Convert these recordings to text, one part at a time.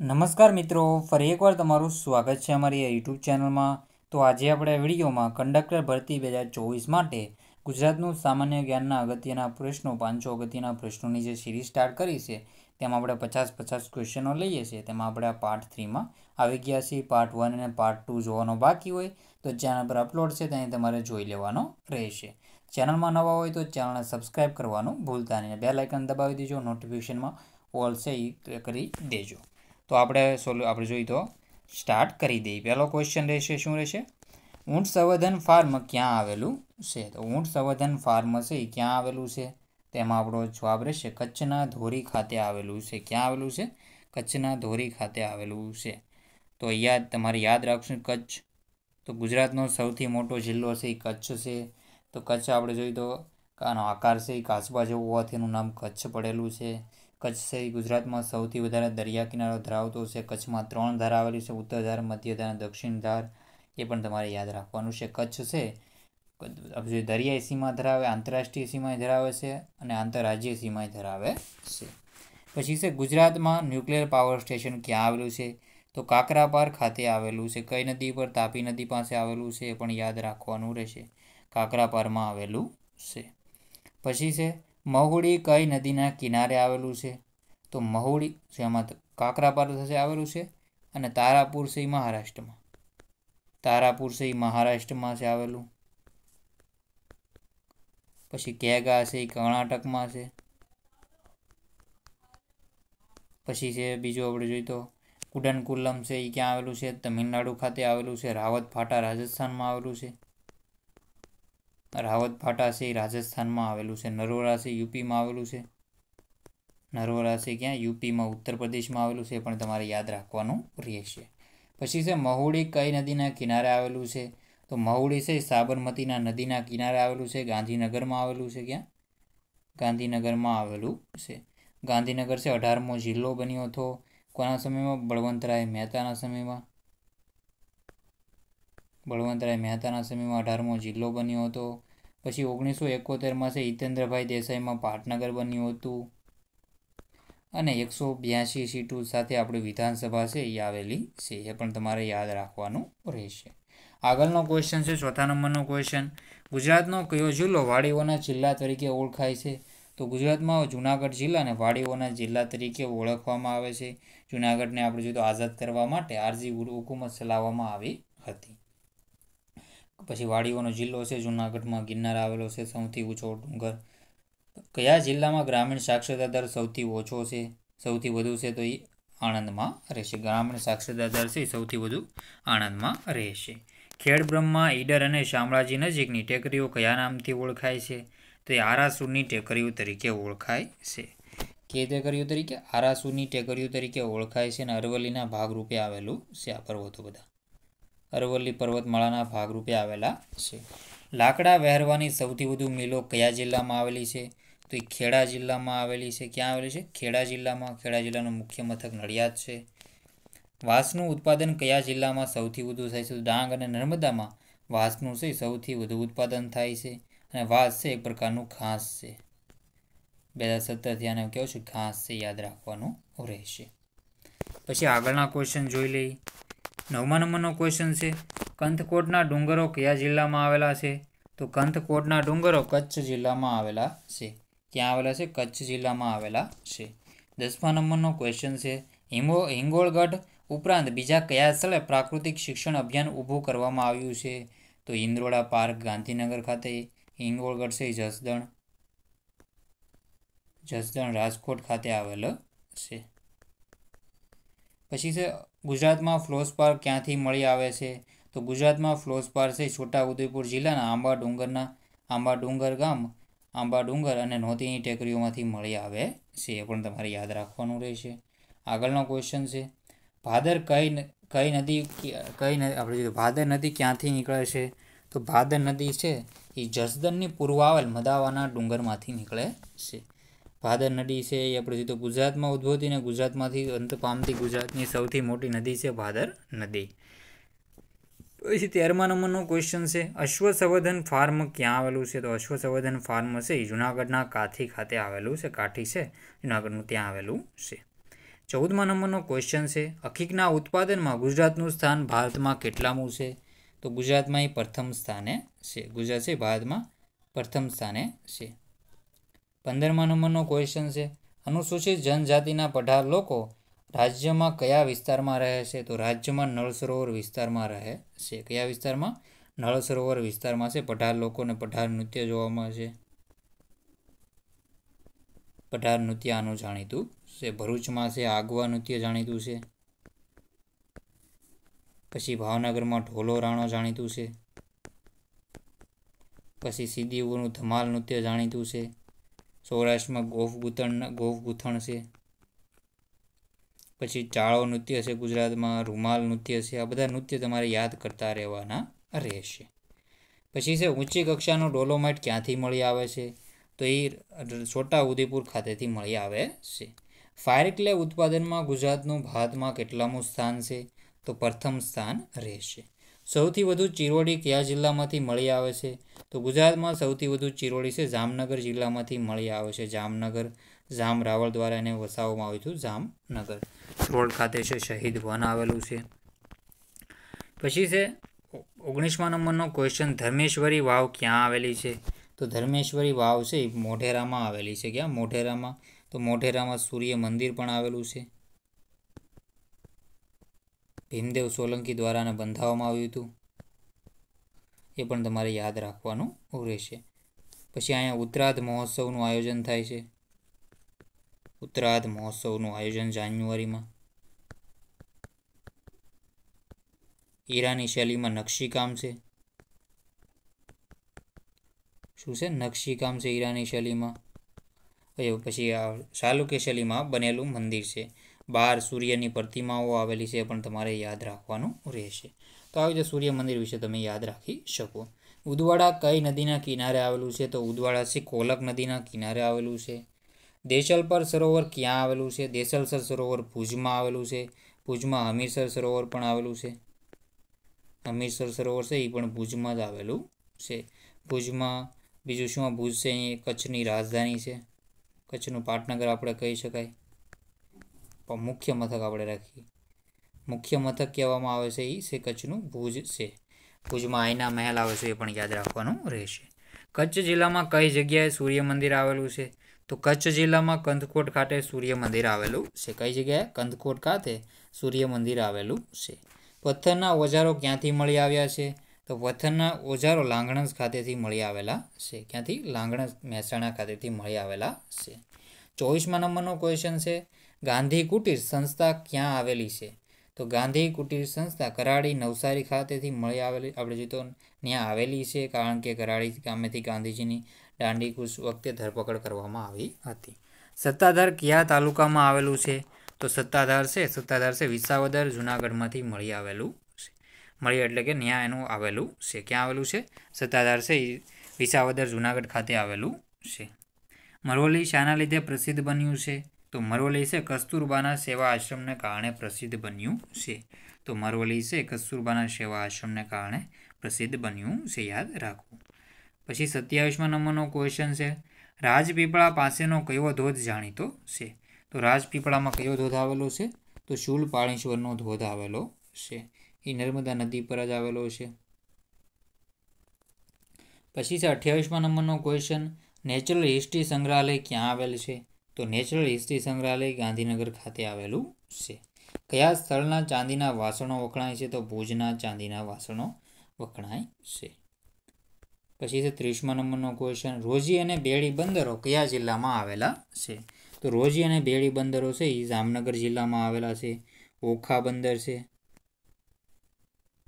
નમસ્કાર મિત્રો, ફરી એકવાર તમારું સ્વાગત છે અમારી યુટ્યુબ ચેનલમાં. તો આજે આપણે વિડીયોમાં કંડક્ટર ભરતી 2024 માટે ગુજરાતનું સામાન્ય જ્ઞાનના અગત્યના પ્રશ્નો 500 અગત્યના પ્રશ્નોની જે સિરીઝ સ્ટાર્ટ કરી છે તેમાં આપણે 50 ક્વેશ્ચનો લઈએ છીએ. તેમાં આપણે આ પાર્ટ 3માં આવી ગયા છીએ. પાર્ટ 1 અને પાર્ટ 2 જોવાનો બાકી હોય તો ચેનલ પર અપલોડ છે ત્યાં તમારે જોઈ લેવાનો રહેશે. ચેનલમાં નવા હોય તો ચેનલને સબસ્ક્રાઈબ કરવાનું ભૂલતા નહીં. બેલ આઇકન દબાવી દેજો, નોટિફિકેશનમાં ઓલ છે એ કરી દેજો. તો આપણે જોઈએ તો સ્ટાર્ટ કરી દઈએ. પહેલો ક્વેશ્ચન રહેશે, શું રહેશે? ઊંટ સંવર્ધન ફાર્મ ક્યાં આવેલું છે? તો ઊંટ સંવર્ધન ફાર્મ છે એ ક્યાં આવેલું છે? તેમાં આપણો જવાબ રહેશે કચ્છના ધોરી ખાતે આવેલું છે. ક્યાં આવેલું છે? કચ્છના ધોરી ખાતે આવેલું છે. તો તમારે યાદ રાખશું કચ્છ. તો ગુજરાતનો સૌથી મોટો જિલ્લો છે એ કચ્છ છે. તો કચ્છ આપણે જોઈએ તો આનો આકાર છે એ કાચબા જેવો હોવાથી એનું નામ કચ્છ પડેલું છે. કચ્છ છે એ ગુજરાતમાં સૌથી વધારે દરિયા કિનારો ધરાવતો છે. કચ્છમાં 3 ધાર આવેલી છે, ઉત્તર ધાર, મધ્ય ધાર, દક્ષિણ ધાર. એ પણ તમારે યાદ રાખવાનું છે. કચ્છ છે દરિયાઈ સીમા ધરાવે, આંતરરાષ્ટ્રીય સીમાએ ધરાવે છે અને આંતરરાજ્ય સીમાએ ધરાવે છે. પછી છે ગુજરાતમાં ન્યુક્લિયર પાવર સ્ટેશન ક્યાં આવેલું છે? તો કાકરાપાર ખાતે આવેલું છે. કઈ નદી પર? તાપી નદી પાસે આવેલું છે. એ પણ યાદ રાખવાનું રહેશે. કાકરાપારમાં આવેલું છે. પછી છે મહુડી કઈ નદીના કિનારે આવેલું છે? તો મહુડી છે એમાં કાકરાપાર થશે આવેલું છે અને તારાપુર છે એ મહારાષ્ટ્રમાં. તારાપુર છે એ મહારાષ્ટ્રમાં છે આવેલું. પછી કેગા છે એ કર્ણાટકમાં છે. પછી છે બીજું આપણે જોઈએ તો કુડનકુલમ છે એ ક્યાં આવેલું છે? તમિલનાડુ ખાતે આવેલું છે. રાવત ફાટા રાજસ્થાનમાં આવેલું છે. રાવત ફાટા છે એ રાજસ્થાનમાં આવેલું છે. નરોરા છે યુપીમાં આવેલું છે. નરોરા છે ક્યાં? યુપીમાં, ઉત્તર પ્રદેશમાં આવેલું છે. એ પણ તમારે યાદ રાખવાનું રહેશે. પછી છે મહુડી કઈ નદીના કિનારે આવેલું છે? તો મહુડી છે સાબરમતીના નદીના કિનારે આવેલું છે. ગાંધીનગરમાં આવેલું છે. ક્યાં? ગાંધીનગરમાં આવેલું છે. ગાંધીનગર છે 18મો જિલ્લો બન્યો હતો. કોના સમયમાં? બળવંતરાય મહેતાના સમયમાં. બળવંતરાય મહેતાના સમયમાં 18મો જિલ્લો બન્યો હતો. પછી 1971માં છે હિતેન્દ્રભાઈ દેસાઈમાં પાટનગર બન્યું હતું. અને 182 સીટો સાથે આપણી વિધાનસભા છે એ આવેલી છે. એ પણ તમારે યાદ રાખવાનું રહેશે. આગળનો ક્વેશ્ચન છે 4થા નંબરનો ક્વેશ્ચન. ગુજરાતનો કયો જિલ્લો વાડીઓના જિલ્લા તરીકે ઓળખાય છે? તો ગુજરાતમાં જૂનાગઢ જિલ્લાને વાડીઓના જિલ્લા તરીકે ઓળખવામાં આવે છે. જૂનાગઢને આપણે જોઈએ તો આઝાદ કરવા માટે આરજી હુકુમત ચલાવવામાં આવી હતી. પછી વાડીઓનો જિલ્લો છે જૂનાગઢમાં. ગિરનાર આવેલો છે, સૌથી ઊંચો ડુંગર. કયા જિલ્લામાં ગ્રામીણ સાક્ષરતા દર સૌથી ઓછો છે? સૌથી વધુ છે તો એ આણંદમાં રહેશે. ગ્રામીણ સાક્ષરતા દર છે સૌથી વધુ આણંદમાં રહેશે. ખેડબ્રહ્મા, ઈડર અને શામળાજી નજીકની ટેકરીઓ કયા નામથી ઓળખાય છે? તો એ આરાસુરની ટેકરીઓ તરીકે ઓળખાય છે. કે ટેકરીઓ તરીકે? આરાસુરની ટેકરીઓ તરીકે ઓળખાય છે અને અરવલ્લીના ભાગરૂપે આવેલું છે. આ પર્વતો બધા અરવલ્લી પર્વતમાળાના ભાગરૂપે આવેલા છે. લાકડા વહેરવાની સૌથી વધુ મિલો કયા જિલ્લામાં આવેલી છે? તો એ ખેડા જિલ્લામાં આવેલી છે. ક્યાં આવેલી છે? ખેડા જિલ્લામાં. ખેડા જિલ્લાનું મુખ્ય મથક નડિયાદ છે. વાંસનું ઉત્પાદન કયા જિલ્લામાં સૌથી વધુ થાય છે? તો ડાંગ અને નર્મદામાં વાંસનું છે સૌથી વધુ ઉત્પાદન થાય છે. અને વાંસ છે એક પ્રકારનું ઘાસ છે. 2017થી આને કેવું છે? ઘાસ છે. યાદ રાખવાનું રહેશે. પછી આગળના ક્વેશ્ચન જોઈ લઈએ. 9મા નંબરનો ક્વેશ્ચન છે કંથકોટના ડુંગરો કયા જિલ્લામાં આવેલા છે? તો કંથકોટના ડુંગરો કચ્છ જિલ્લામાં આવેલા છે. ક્યાં આવેલા છે? કચ્છ જિલ્લામાં આવેલા છે. 10મા નંબરનો ક્વેશ્ચન છે હિંગોળગઢ ઉપરાંત બીજા કયા સ્થળે પ્રાકૃતિક શિક્ષણ અભિયાન ઊભું કરવામાં આવ્યું છે? તો ઇન્દ્રોડા પાર્ક ગાંધીનગર ખાતે. હિંગોળગઢ છે જસદણ રાજકોટ ખાતે આવેલો છે. પછી છે ગુજરાતમાં ફ્લોસ પાર્ક ક્યાંથી મળી આવે છે? તો ગુજરાતમાં ફ્લોસ પાર્ક છે છોટાઉદેપુર જિલ્લાના આંબા ડુંગર અને નોતીની ટેકરીઓમાંથી મળી આવે છે. એ પણ તમારે યાદ રાખવાનું રહેશે. આગળનો ક્વેશ્ચન છે ભાદર ભાદર નદી ક્યાંથી નીકળે છે? તો ભાદર નદી છે એ જસદણની પૂર્વ આવેલ મદાવાના ડુંગરમાંથી નીકળે છે. ભાદર નદી છે એ આપણે તો ગુજરાતમાં ઉદ્ભવતી અને ગુજરાતમાંથી અંત પામતી ગુજરાતની સૌથી મોટી નદી છે ભાદર નદી. પછી 13મા નંબરનો ક્વેશ્ચન છે અશ્વસંવર્ધન ફાર્મ ક્યાં આવેલું છે? તો અશ્વસંવર્ધન ફાર્મ છે એ જૂનાગઢના કાઠી ખાતે આવેલું છે. કાઠી છે જૂનાગઢનું, ત્યાં આવેલું છે. 14મા નંબરનો ક્વેશ્ચન છે, અખીકના ઉત્પાદનમાં ગુજરાતનું સ્થાન ભારતમાં કેટલામું છે? તો ગુજરાતમાં એ પ્રથમ સ્થાને છે. ગુજરાત છે ભારતમાં પ્રથમ સ્થાને છે. 15મા નંબરનો ક્વેશ્ચન છે, અનુસૂચિત જનજાતિના 18 લોકો રાજ્યમાં કયા વિસ્તારમાં રહે છે? તો રાજ્યમાં નળ સરોવર વિસ્તારમાં રહે છે. કયા વિસ્તારમાં? નળ સરોવર વિસ્તારમાં છે. 18 લોકોને 18 નૃત્ય જોવામાં છે. 18 નૃત્ય આનું જાણીતું છે. ભરૂચમાં છે આગવા નૃત્ય જાણીતું છે. પછી ભાવનગરમાં ઢોલો રાણો જાણીતું છે. પછી સીદીઓનું ધમાલ નૃત્ય જાણીતું છે. સૌરાષ્ટ્રમાં ગોફ ગૂંથણ છે. પછી ચાળો નૃત્ય છે ગુજરાતમાં, રૂમાલ નૃત્ય છે. આ બધા નૃત્ય તમારે યાદ કરતા રહેવાના રહેશે. પછી છે ઊંચી કક્ષાનો ડોલોમાઇટ ક્યાંથી મળી આવે છે? તો એ છોટા ઉદેપુર ખાતેથી મળી આવે છે. ફાયર ક્લે ઉત્પાદનમાં ગુજરાતનું ભારતમાં કેટલામું સ્થાન છે? તો પ્રથમ સ્થાન રહેશે. સૌથી વધુ ચિરોડી કયા જિલ્લામાંથી મળી આવે છે? તો ગુજરાતમાં સૌથી વધુ ચિરોડી છે જામનગર જિલ્લામાંથી મળી આવે છે. જામનગર, જામ રાવળ દ્વારા એને વસાવવામાં આવ્યું હતું. જામનગર રોડ ખાતે છે શહીદ વન આવેલું છે. પછી છે 19મા નંબરનો ક્વેશ્ચન, ધર્મેશ્વરી વાવ ક્યાં આવેલી છે? તો ધર્મેશ્વરી વાવ છે એ મોઢેરામાં આવેલી છે. ક્યાં? મોઢેરામાં. તો મોઢેરામાં સૂર્ય મંદિર પણ આવેલું છે. ભીમદેવ સોલંકી દ્વારા એને બંધાવવામાં આવ્યું હતું. એ પણ તમારે યાદ રાખવાનું રહેશે. પછી અહીંયા ઉત્તરાધ મહોત્સવનું આયોજન થાય છે. ઉત્તરાધ મહોત્સવનું આયોજન જાન્યુઆરીમાં. ઈરાની શૈલીમાં નકશીકામ છે. શું છે? નકશીકામ છે ઈરાની શૈલીમાં. પછી ચાલુક્ય શૈલીમાં બનેલું મંદિર છે. બહાર સૂર્યની પ્રતિમાઓ આવેલી છે, પણ તમારે યાદ રાખવાનું રહેશે. તો આવી રીતે સૂર્ય મંદિર વિશે તમે યાદ રાખી શકો. ઉદવાડા કઈ નદીના કિનારે આવેલું છે? તો ઉદવાડા છે કોલક નદીના કિનારે આવેલું છે. દેશલપર સરોવર ક્યાં આવેલું છે? દેશલસર સરોવર ભુજમાં આવેલું છે. ભુજમાં હમીરસર સરોવર પણ આવેલું છે. હમીરસર સરોવર છે એ પણ ભુજમાં જ આવેલું છે. ભુજમાં બીજું શું? ભુજ છે એ કચ્છની રાજધાની છે. કચ્છનું પાટનગર આપણે કહી શકાય. પણ મુખ્ય મથક આપણે રાખીએ. મુખ્ય મથક કહેવામાં આવે છે એ છે કચ્છનું ભુજ છે. ભુજમાં આઈના મહેલ આવે છે, એ પણ યાદ રાખવાનું રહેશે. કચ્છ જિલ્લામાં કઈ જગ્યાએ સૂર્ય મંદિર આવેલું છે? તો કચ્છ જિલ્લામાં કંથકોટ ખાતે સૂર્ય મંદિર આવેલું છે. કઈ જગ્યાએ? કંથકોટ ખાતે સૂર્ય મંદિર આવેલું છે. પથ્થરના ઓજારો ક્યાંથી મળી આવ્યા છે? તો પથ્થરના ઓજારો લાંગણસ ખાતેથી મળી આવેલા છે. ક્યાંથી? લાંગણસ મહેસાણા ખાતેથી મળી આવેલા છે. 24મા નંબરનો ક્વેશ્ચન છે, ગાંધી કુટીર સંસ્થા ક્યાં આવેલી છે? તો ગાંધી કુટીર સંસ્થા કરાડી નવસારી ખાતેથી મળી આવેલી, આપણે જોઈએ તો ત્યાં આવેલી છે, કારણ કે કરાડી ગામેથી ગાંધીજીની દાંડી કૂચ વખતે ધરપકડ કરવામાં આવી હતી. સત્તાધાર કયા તાલુકામાં આવેલું છે? તો સત્તાધાર છે વિસાવદર જુનાગઢમાંથી મળી આવેલું છે. મળી એટલે કે ત્યાં એનું આવેલું છે. ક્યાં આવેલું છે? સત્તાધાર છે વિસાવદર જુનાગઢ ખાતે આવેલું છે. મરવલી શાના લીધે પ્રસિદ્ધ બન્યું છે? તો મરવલી છે કસ્તુરબાના સેવા આશ્રમને કારણે પ્રસિદ્ધ બન્યું છે. તો મરવલી છે કસ્તુરબાના સેવા આશ્રમને કારણે પ્રસિદ્ધ બન્યું છે. યાદ રાખવું. પછી 27મા નંબરનો ક્વેશ્ચન છે, રાજપીપળા પાસેનો કયો ધોધ જાણીતો છે? તો રાજપીપળામાં કયો ધોધ આવેલો છે? તો શૂલપાણેશ્વરનો ધોધ આવેલો છે. એ નર્મદા નદી પર જ આવેલો છે. પછી છે 28મા નંબરનો ક્વેશ્ચન, નેચરલ હિસ્ટ્રી સંગ્રહાલય ક્યાં આવેલ છે? તો નેચરલ હિસ્ટ્રી સંગ્રહાલય ગાંધીનગર ખાતે આવેલું છે. કયા સ્થળના ચાંદીના વાસણો વખણાય છે? તો ભુજના ચાંદીના વાસણો વખણાય છે. પછી છે 30મા નંબરનો ક્વેશ્ચન, રોજી અને બેડી બંદરો કયા જિલ્લામાં આવેલા છે? તો રોજી અને બેડી બંદરો છે એ જામનગર જિલ્લામાં આવેલા છે. ઓખા બંદર છે,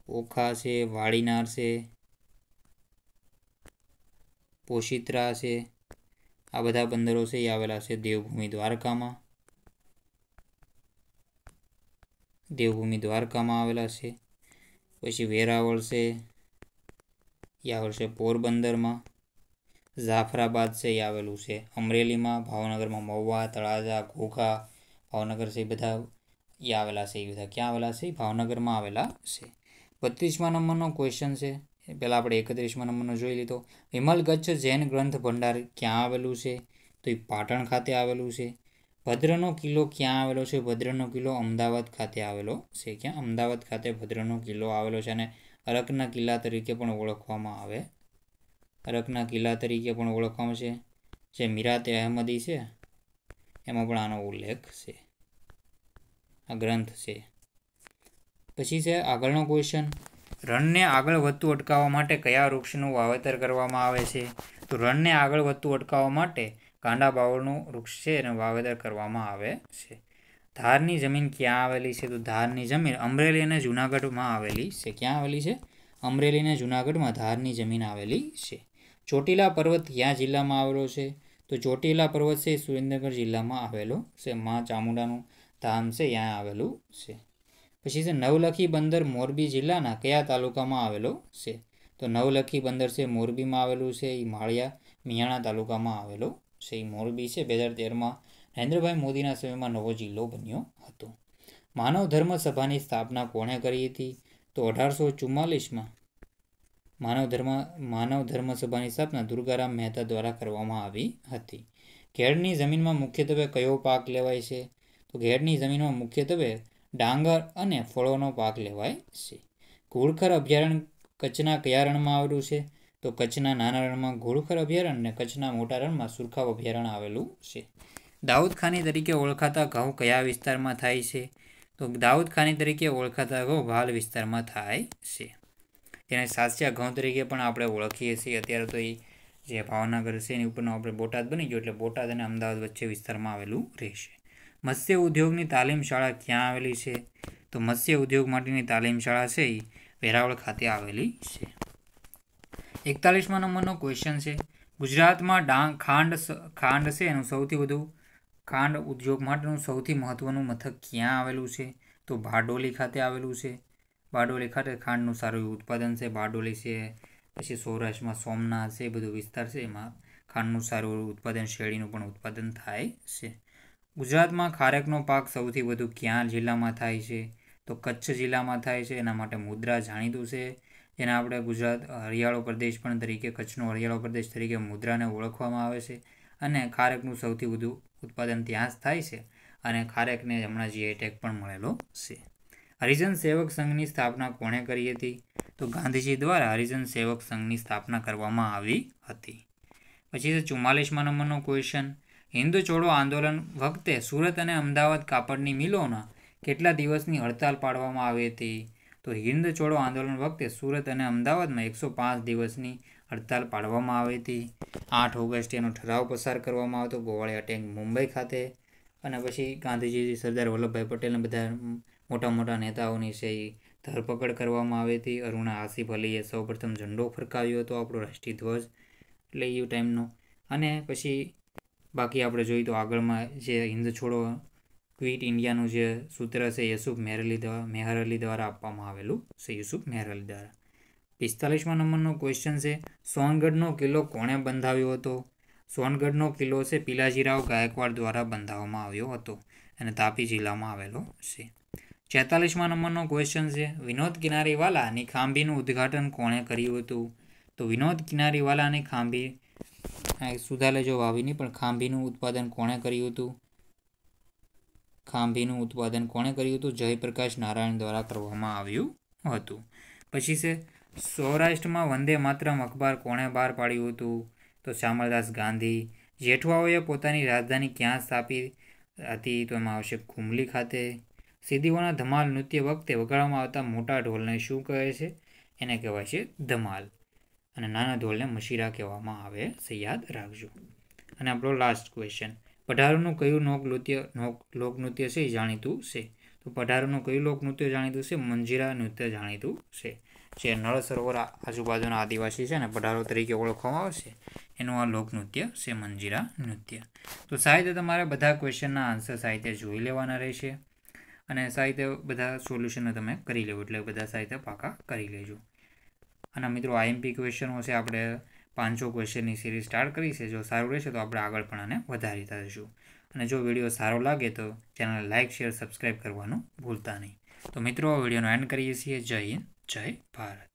ઓખા છે, વાડીનાર છે, પોશિત્રા છે, આ બધા બંદરો છે એ આવેલા છે દેવભૂમિ દ્વારકામાં આવેલા છે. પછી વેરાવળ છે એ આવેલું છે પોરબંદરમાં. જાફરાબાદ છે એ આવેલું છે અમરેલીમાં. ભાવનગરમાં મહુવા, તળાજા, ઘોઘા, ભાવનગર છે એ બધા એ આવેલા છે. એ બધા ક્યાં આવેલા છે? ભાવનગરમાં આવેલા છે. 32મા નંબરનો ક્વેશ્ચન છે, પહેલાં આપણે 31મા નંબરનો જોઈ લીધો. વિમલગચ્છ જૈન ગ્રંથ ભંડાર ક્યાં આવેલું છે? તો એ પાટણ ખાતે આવેલું છે. ભદ્રનો કિલ્લો ક્યાં આવેલો છે? ભદ્રનો કિલ્લો અમદાવાદ ખાતે આવેલો છે. ક્યાં? અમદાવાદ ખાતે ભદ્રનો કિલ્લો આવેલો છે અને અરકના કિલ્લા તરીકે પણ ઓળખવામાં આવે. અરકના કિલ્લા તરીકે પણ ઓળખવામાં છે. જે મીરાતે અહેમદી છે એમાં પણ આનો ઉલ્લેખ છે. આ ગ્રંથ છે. પછી છે આગળનો ક્વેશ્ચન, રણને આગળ વધતું અટકાવવા માટે કયા વૃક્ષનું વાવેતર કરવામાં આવે છે? તો રણને આગળ વધતું અટકાવવા માટે કાંડા બાવળનું વૃક્ષ છે એનું વાવેતર કરવામાં આવે છે. ધારની જમીન ક્યાં આવેલી છે? તો ધારની જમીન અમરેલી અને જૂનાગઢમાં આવેલી છે. ક્યાં આવેલી છે? અમરેલી અને જૂનાગઢમાં ધારની જમીન આવેલી છે. ચોટીલા પર્વત કયા જિલ્લામાં આવેલો છે? તો ચોટીલા પર્વત છે સુરેન્દ્રનગર જિલ્લામાં આવેલો છે. માં ચામુંડાનું ધામ છે ત્યાં આવેલું છે. પછી છે નવલખી બંદર મોરબી જિલ્લાના કયા તાલુકામાં આવેલો છે? તો નવલખી બંદર છે મોરબીમાં આવેલું છે. એ મિયાણા તાલુકામાં આવેલો છે. એ મોરબી છે 2013માં નરેન્દ્રભાઈ મોદીના સમયમાં નવો જિલ્લો બન્યો હતો. માનવ ધર્મ સભાની સ્થાપના કોણે કરી હતી? તો 1844માં માનવ ધર્મ સભાની સ્થાપના દુર્ગારામ મહેતા દ્વારા કરવામાં આવી હતી. ઘેડની જમીનમાં મુખ્યત્વે કયો પાક લેવાય છે? તો ઘેડની જમીનમાં મુખ્યત્વે ડાંગર અને ફળોનો પાક લેવાય છે. ઘુડખર અભયારણ્ય કચ્છના કયા રણમાં આવેલું છે? તો કચ્છના નાના રણમાં ઘુડખર અભયારણ્ય અને કચ્છના મોટા રણમાં સુરખાબ અભયારણ્ય આવેલું છે. દાઉદખાની તરીકે ઓળખાતા ઘઉં કયા વિસ્તારમાં થાય છે? તો દાઉદખાની તરીકે ઓળખાતા ઘઉં ભાલ વિસ્તારમાં થાય છે. તેને સાસિયા ઘઉં તરીકે પણ આપણે ઓળખીએ છીએ. અત્યારે તો એ જે ભાવનગર છે એની ઉપરનો આપણે બોટાદ બની ગયો એટલે બોટાદ અને અમદાવાદ વચ્ચે વિસ્તારમાં આવેલું રહેશે. મત્સ્ય ઉદ્યોગની તાલીમ શાળા ક્યાં આવેલી છે? તો મત્સ્ય ઉદ્યોગ માટેની તાલીમ શાળા છે એ વેરાવળ ખાતે આવેલી છે. 41મા નંબરનો ક્વેશ્ચન છે, ગુજરાતમાં ખાંડ છે એનું સૌથી વધુ ખાંડ ઉદ્યોગ માટેનું સૌથી મહત્વનું મથક ક્યાં આવેલું છે? તો બારડોલી ખાતે આવેલું છે. બારડોલી ખાતે ખાંડનું સારું ઉત્પાદન છે. બારડોલી છે, પછી સૌરાષ્ટ્રમાં સોમનાથ છે, એ બધો વિસ્તાર છે એમાં ખાંડનું સારું ઉત્પાદન, શેરડીનું પણ ઉત્પાદન થાય છે. ગુજરાતમાં ખારેકનો પાક સૌથી વધુ ક્યાં જિલ્લામાં થાય છે? તો કચ્છ જિલ્લામાં થાય છે. એના માટે મુદ્રા જાણીતું છે. જેને આપણે ગુજરાત હરિયાળો પ્રદેશ પણ તરીકે, કચ્છનો હરિયાળો પ્રદેશ તરીકે મુદ્રાને ઓળખવામાં આવે છે. અને ખારેકનું સૌથી વધુ ઉત્પાદન ત્યાં જ થાય છે. અને ખારેકને હમણાં જીઆઈ ટેગ પણ મળેલો છે. હરિજન સેવક સંઘની સ્થાપના કોણે કરી હતી? તો ગાંધીજી દ્વારા હરિજન સેવક સંઘની સ્થાપના કરવામાં આવી હતી. પછી 44મા નંબરનો ક્વેશ્ચન, હિન્દ છોડો આંદોલન વખતે સુરત અને અમદાવાદ કાપડની મિલોના કેટલા દિવસની હડતાલ પાડવામાં આવી હતી? તો હિન્દ છોડો આંદોલન વખતે સુરત અને અમદાવાદમાં 105 દિવસની હડતાલ પાડવામાં આવી હતી. 8 ઓગસ્ટે એનો ઠરાવ પસાર કરવામાં આવ્યો હતો ગોવાળિયા ટેંક મુંબઈ ખાતે. અને પછી ગાંધીજી, સરદાર વલ્લભભાઈ પટેલને બધા મોટા નેતાઓની છે એ ધરપકડ કરવામાં આવી હતી. અરુણા આસિફ અલીએ સૌપ્રથમ ઝંડો ફરકાવ્યો હતો, આપણો રાષ્ટ્રીય ધ્વજ, એટલે એ ટાઈમનો. અને પછી બાકી આપણે જોઈએ તો આગળમાં જે હિન્દ છોડો ક્વિટ ઇન્ડિયાનું જે સૂત્ર છે યુસુફ મેહર અલી દ્વારા આપવામાં આવેલું છે. યુસુફ મેહર અલી દ્વારા. 45મા નંબરનો ક્વેશ્ચન છે, સોનગઢનો કિલ્લો કોણે બંધાવ્યો હતો? સોનગઢનો કિલ્લો છે પિલાજીરાવ ગાયકવાડ દ્વારા બંધાવવામાં આવ્યો હતો અને તાપી જિલ્લામાં આવેલો છે. 46મા નંબરનો ક્વેશ્ચન છે, વિનોદ કિનારીવાલાની ખાંભીનું ઉદ્ઘાટન કોણે કર્યું હતું? તો વિનોદ કિનારીવાલાની ખાંભી, સુધા લેજો વાવીની, પણ ખાંભીનું ઉત્પાદન કોણે કર્યું હતું? ખાંભીનું ઉત્પાદન કોણે કર્યું હતું? જયપ્રકાશ નારાયણ દ્વારા કરવામાં આવ્યું હતું. પછી છે, સૌરાષ્ટ્રમાં વંદે માતરમ અખબાર કોણે બહાર પાડ્યું હતું? તો શામળદાસ ગાંધી. જેઠવાઓએ પોતાની રાજધાની ક્યાં સ્થાપી હતી? તો એમાં આવશે કુમલી ખાતે. સિદ્દીઓના ધમાલ નૃત્ય વખતે વગાડવામાં આવતા મોટા ઢોલને શું કહે છે? એને કહેવાય છે ધમાલ. અને નાના ઢોલને મશીરા કહેવામાં આવે છે, યાદ રાખજો. અને આપણો લાસ્ટ ક્વેશ્ચન, પઢારોનું કયું લોકનૃત્ય છે એ જાણીતું છે? તો પઢારોનું કયું લોકનૃત્ય જાણીતું છે? મંજીરા નૃત્ય જાણીતું છે. જે નળ સરોવર આજુબાજુના આદિવાસી છે ને પઢારો તરીકે ઓળખવામાં આવે છે એનું આ લોકનૃત્ય છે મંજીરા નૃત્ય. તો સાહિત્ય તમારે બધા ક્વેશ્ચનના આન્સર સાહિત્ય જોઈ લેવાના રહેશે અને સાહિત્ય બધા સોલ્યુશનને તમે કરી લેવું, એટલે બધા સાહિત્ય પાકા કરી લેજો. અને મિત્રો આઈએમપી ક્વેશ્ચનો છે, આપણે 500 ક્વેશ્ચનની સિરીઝ સ્ટાર્ટ કરી છે. જો સારું રહેશે તો આપણે આગળ પણ આને વધારતા રહીશું. અને જો વિડીયો સારો લાગે તો ચેનલ લાઇક, શેર, સબસ્ક્રાઈબ કરવાનું ભૂલતા નહીં. તો મિત્રો વિડીયોનો એન્ડ કરીએ છીએ. જય હિન્દ, જય ભારત.